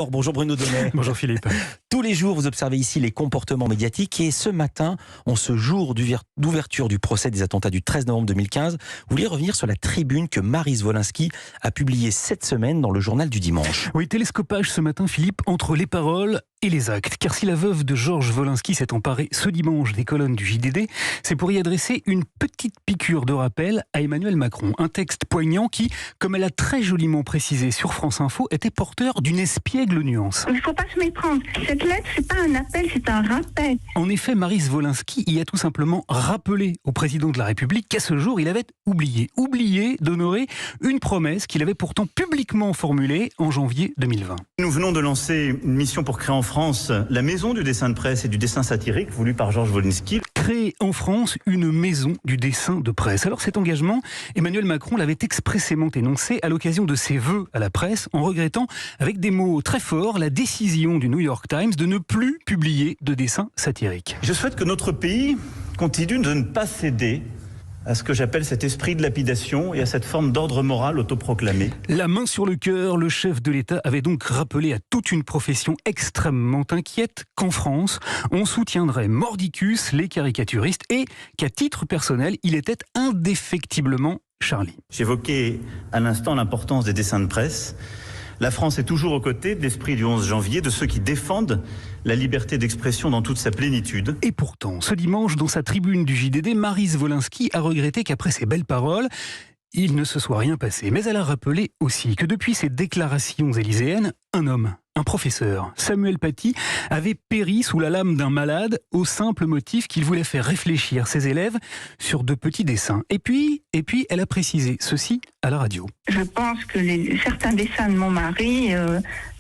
Bonjour Bruno Donnet. Bonjour Philippe. Tous les jours, vous observez ici les comportements médiatiques et ce matin, en ce jour d'ouverture du procès des attentats du 13 novembre 2015, vous voulez revenir sur la tribune que Maryse Wolinski a publiée cette semaine dans le journal du dimanche. Oui, télescopage ce matin Philippe entre les paroles et les actes. Car si la veuve de Georges Wolinski s'est emparée ce dimanche des colonnes du JDD, c'est pour y adresser une petite piqûre de rappel à Emmanuel Macron. Un texte poignant qui, comme elle a très joliment précisé sur France Info, était porteur d'une espiègle nuance. Il ne faut pas se méprendre. Cette lettre, c'est pas un appel, c'est un rappel. En effet, Maryse Wolinski y a tout simplement rappelé au président de la République qu'à ce jour, il avait oublié d'honorer une promesse qu'il avait pourtant publiquement formulée en janvier 2020. Nous venons de lancer une mission pour créer en France la maison du dessin de presse et du dessin satirique voulu par Georges Wolinski. Créer en France une maison du dessin de presse. Alors cet engagement, Emmanuel Macron l'avait expressément énoncé à l'occasion de ses vœux à la presse, en regrettant avec des mots très forts la décision du New York Times de ne plus publier de dessins satiriques. Je souhaite que notre pays continue de ne pas céder à ce que j'appelle cet esprit de lapidation et à cette forme d'ordre moral autoproclamé. La main sur le cœur, le chef de l'État avait donc rappelé à toute une profession extrêmement inquiète qu'en France, on soutiendrait mordicus les caricaturistes et qu'à titre personnel, il était indéfectiblement Charlie. J'évoquais à l'instant l'importance des dessins de presse. La France est toujours aux côtés de l'esprit du 11 janvier, de ceux qui défendent la liberté d'expression dans toute sa plénitude. Et pourtant, ce dimanche, dans sa tribune du JDD, Maryse Wolinski a regretté qu'après ces belles paroles, il ne se soit rien passé. Mais elle a rappelé aussi que depuis ces déclarations élyséennes, un homme, un professeur, Samuel Paty, avait péri sous la lame d'un malade au simple motif qu'il voulait faire réfléchir ses élèves sur de petits dessins. Et puis, elle a précisé ceci à la radio. Je pense que certains dessins de mon mari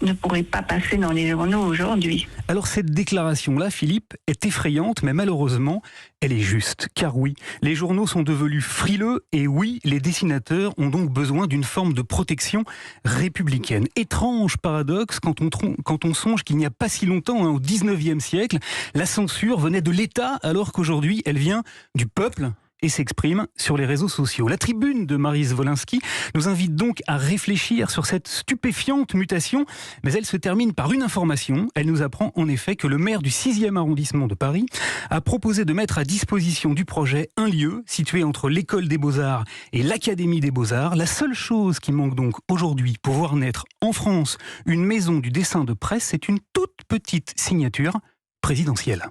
ne pourraient pas passer dans les journaux aujourd'hui. Alors cette déclaration-là, Philippe, est effrayante, mais malheureusement, elle est juste. Car oui, les journaux sont devenus frileux et oui, les dessinateurs ont donc besoin d'une forme de protection républicaine. Étrange paradoxe quand on songe qu'il n'y a pas si longtemps, au 19e siècle, la censure venait de l'État alors qu'aujourd'hui, elle vient du peuple et s'exprime sur les réseaux sociaux. La tribune de Maryse Wolinski nous invite donc à réfléchir sur cette stupéfiante mutation, mais elle se termine par une information. Elle nous apprend en effet que le maire du 6e arrondissement de Paris a proposé de mettre à disposition du projet un lieu situé entre l'école des Beaux-Arts et l'Académie des Beaux-Arts. La seule chose qui manque donc aujourd'hui pour voir naître en France une maison du dessin de presse, c'est une toute petite signature présidentielle.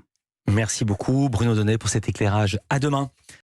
Merci beaucoup Bruno Donnet pour cet éclairage. À demain.